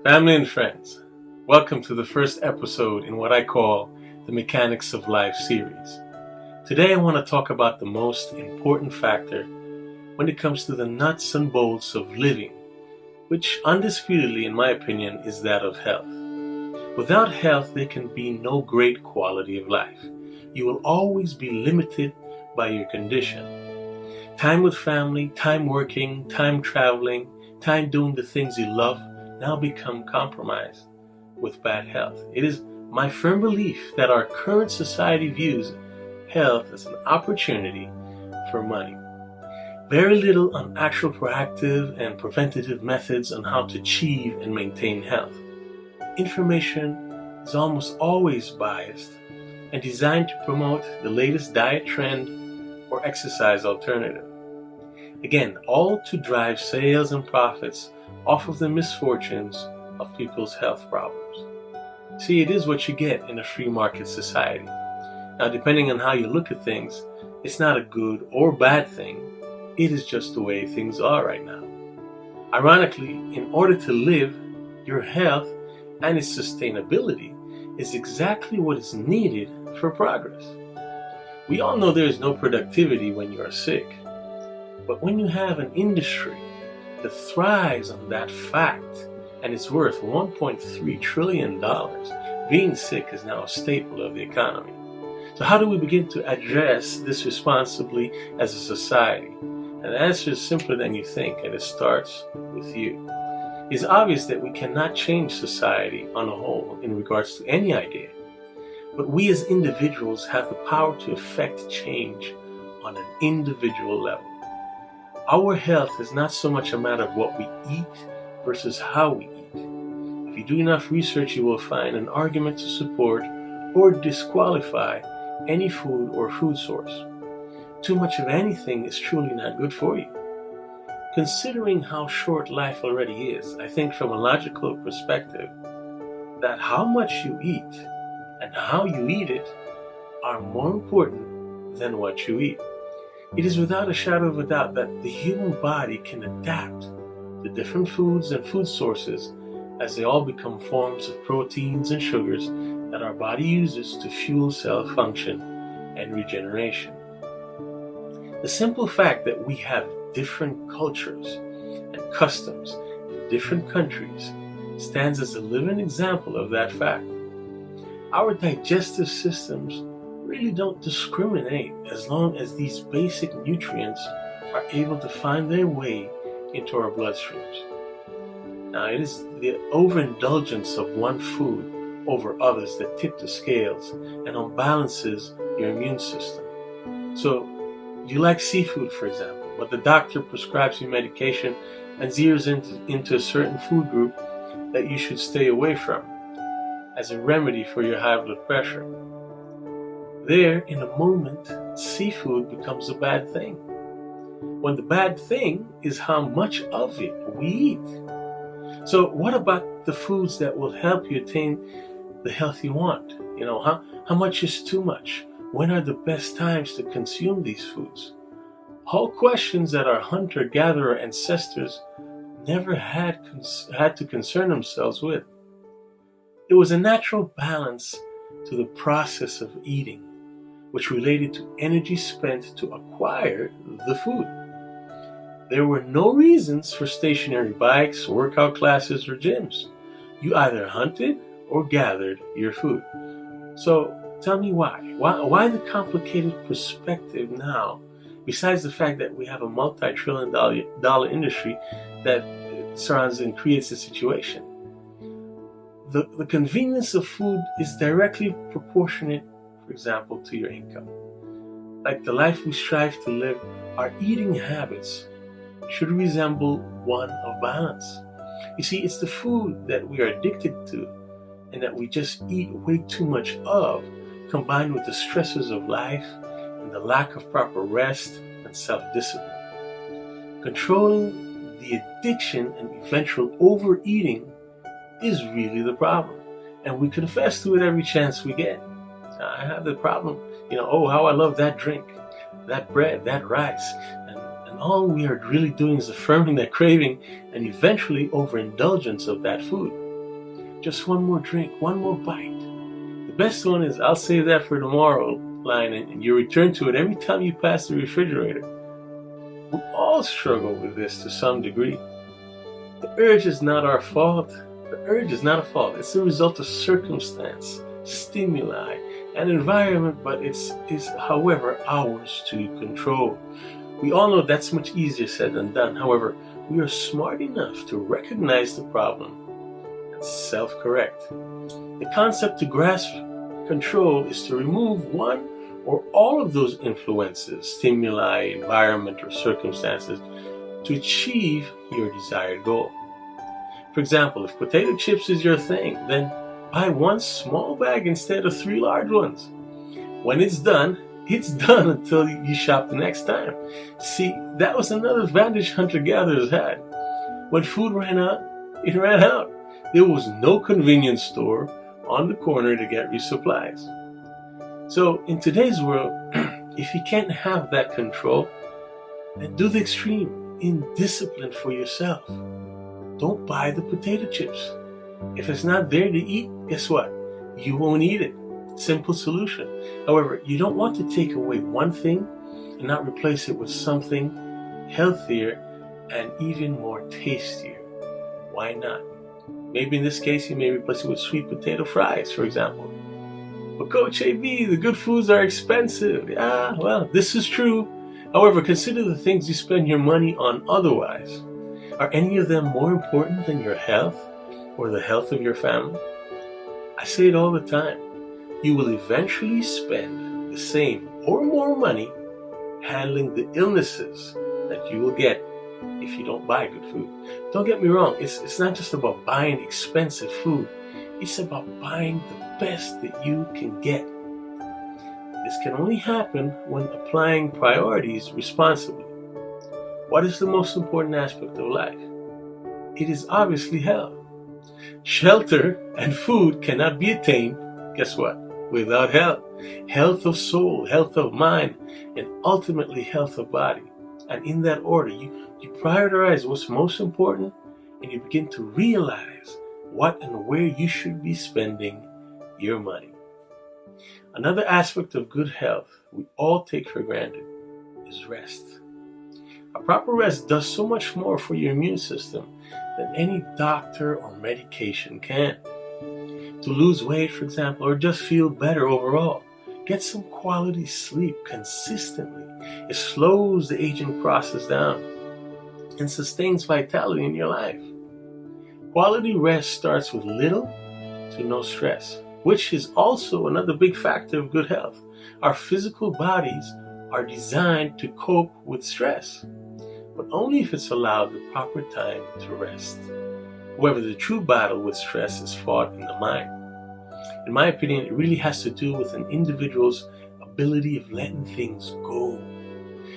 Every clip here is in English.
Family and friends, welcome to the first episode in what I call the Mechanics of Life series. Today I want to talk about the most important factor when it comes to the nuts and bolts of living, which undisputedly, in my opinion, is that of health. Without health, there can be no great quality of life. You will always be limited by your condition. Time with family, time working, time traveling, time doing the things you love now become compromised with bad health. It is my firm belief that our current society views health as an opportunity for money. Very little on actual proactive and preventative methods on how to achieve and maintain health. Information is almost always biased and designed to promote the latest diet trend or exercise alternative. Again, all to drive sales and profits off of the misfortunes of people's health problems. See, it is what you get in a free market society. Now, depending on how you look at things, it's not a good or bad thing. It is just the way things are right now. Ironically, in order to live, your health and its sustainability is exactly what is needed for progress. We all know there is no productivity when you are sick, but when you have an industry that thrives on that fact and is worth $1.3 trillion, being sick is now a staple of the economy. So how do we begin to address this responsibly as a society? And the answer is simpler than you think, and it starts with you. It's obvious that we cannot change society on a whole in regards to any idea, but we as individuals have the power to effect change on an individual level. Our health is not so much a matter of what we eat versus how we eat. If you do enough research, you will find an argument to support or disqualify any food or food source. Too much of anything is truly not good for you. Considering how short life already is, I think from a logical perspective that how much you eat and how you eat it are more important than what you eat. It is without a shadow of a doubt that the human body can adapt to different foods and food sources as they all become forms of proteins and sugars that our body uses to fuel cell function and regeneration. The simple fact that we have different cultures and customs in different countries stands as a living example of that fact. Our digestive systems really don't discriminate as long as these basic nutrients are able to find their way into our bloodstreams. Now, it is the overindulgence of one food over others that tip the scales and unbalances your immune system. So, you like seafood, for example, but the doctor prescribes you medication and zeroes into a certain food group that you should stay away from as a remedy for your high blood pressure. There, in a moment, seafood becomes a bad thing, when the bad thing is how much of it we eat. So what about the foods that will help you attain the health you want? How much is too much? When are the best times to consume these foods? All questions that our hunter-gatherer ancestors never had to concern themselves with. It was a natural balance to the process of eating, which related to energy spent to acquire the food. There were no reasons for stationary bikes, workout classes, or gyms. You either hunted or gathered your food. So tell me why? Why the complicated perspective now, besides the fact that we have a multi-trillion dollar industry that surrounds and creates the situation? The convenience of food is directly proportionate, for example, to your income. Like the life we strive to live, our eating habits should resemble one of balance. You see, it's the food that we are addicted to and that we just eat way too much of, combined with the stresses of life and the lack of proper rest and self-discipline. Controlling the addiction and eventual overeating is really the problem, and we confess to it every chance we get. I have the problem, how I love that drink, that bread, that rice, and all we are really doing is affirming that craving and eventually overindulgence of that food. just one more drink, one more bite. The best one is, I'll save that for tomorrow line, and you return to it every time you pass the refrigerator. We all struggle with this to some degree. The urge is not our fault. The urge is not a fault. It's the result of circumstance, stimuli, and environment, but it's however, ours to control. We all know that's much easier said than done. However, we are smart enough to recognize the problem and self-correct. The concept to grasp control is to remove one or all of those influences, stimuli, environment, or circumstances to achieve your desired goal. For example, if potato chips is your thing, then buy one small bag instead of 3 large ones. When it's done until you shop the next time. See, that was another advantage hunter-gatherers had. When food ran out, it ran out. There was no convenience store on the corner to get resupplies. So in today's world, if you can't have that control, then do the extreme in discipline for yourself. Don't buy the potato chips. If it's not there to eat, guess what? You won't eat it. Simple solution. However, you don't want to take away one thing and not replace it with something healthier and even more tastier. Why not? Maybe in this case, you may replace it with sweet potato fries, for example. But Coach AB, the good foods are expensive. Yeah, well, this is true. However, consider the things you spend your money on otherwise. Are any of them more important than your health or the health of your family? I say it all the time. You will eventually spend the same or more money handling the illnesses that you will get if you don't buy good food. Don't get me wrong, it's not just about buying expensive food. It's about buying the best that you can get. This can only happen when applying priorities responsibly. What is the most important aspect of life? It is obviously health. Shelter and food cannot be attained, guess what? Without health. Health of soul, health of mind, and ultimately health of body. And in that order, you prioritize what's most important, and you begin to realize what and where you should be spending your money. Another aspect of good health we all take for granted is rest. A proper rest does so much more for your immune system than any doctor or medication can. To lose weight, for example, or just feel better overall, get some quality sleep consistently. It slows the aging process down and sustains vitality in your life. Quality rest starts with little to no stress, which is also another big factor of good health. Our physical bodies are designed to cope with stress, but only if it's allowed the proper time to rest. However, the true battle with stress is fought in the mind. In my opinion, it really has to do with an individual's ability of letting things go.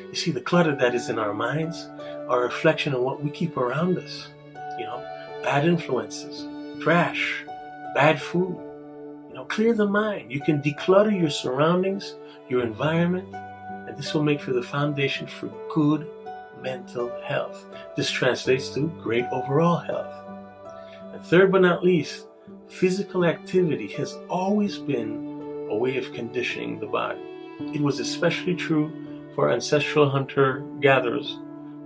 You see, the clutter that is in our minds are a reflection of what we keep around us. Bad influences, trash, bad food. Clear the mind. You can declutter your surroundings, your environment, and this will make for the foundation for good mental health. This translates to great overall health. And third but not least, physical activity has always been a way of conditioning the body. It was especially true for ancestral hunter-gatherers.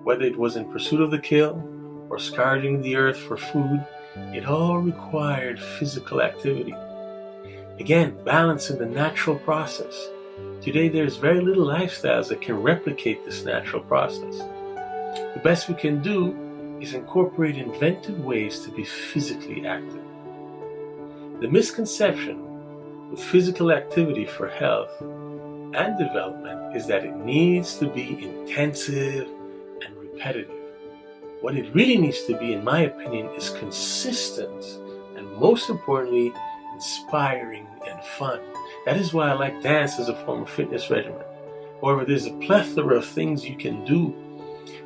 Whether it was in pursuit of the kill or scouring the earth for food, it all required physical activity. Again, balance in the natural process. Today there's very little lifestyles that can replicate this natural process. The best we can do is incorporate inventive ways to be physically active. The misconception with physical activity for health and development is that it needs to be intensive and repetitive. What it really needs to be, in my opinion, is consistent and most importantly, inspiring and fun. That is why I like dance as a form of fitness regimen. However, there's a plethora of things you can do.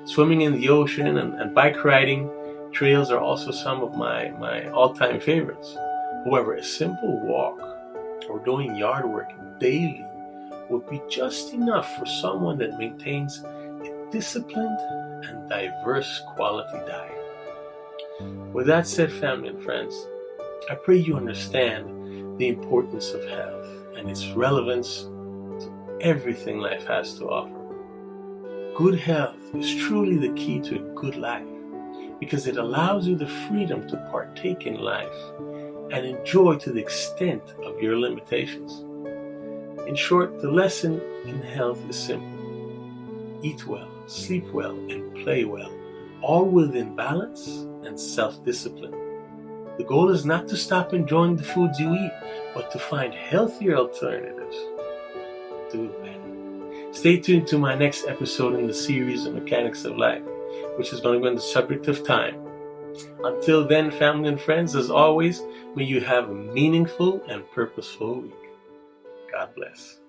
Swimming in the ocean and bike riding trails are also some of my all-time favorites. However, a simple walk or doing yard work daily would be just enough for someone that maintains a disciplined and diverse quality diet. With that said, family and friends, I pray you understand the importance of health and its relevance to everything life has to offer. Good health is truly the key to a good life because it allows you the freedom to partake in life and enjoy to the extent of your limitations. In short, the lesson in health is simple. Eat well, sleep well, and play well, all within balance and self-discipline. The goal is not to stop enjoying the foods you eat, but to find healthier alternatives. Do it better. Stay tuned to my next episode in the series The Mechanics of Life, which is going to be on the subject of time. Until then, family and friends, as always, may you have a meaningful and purposeful week. God bless.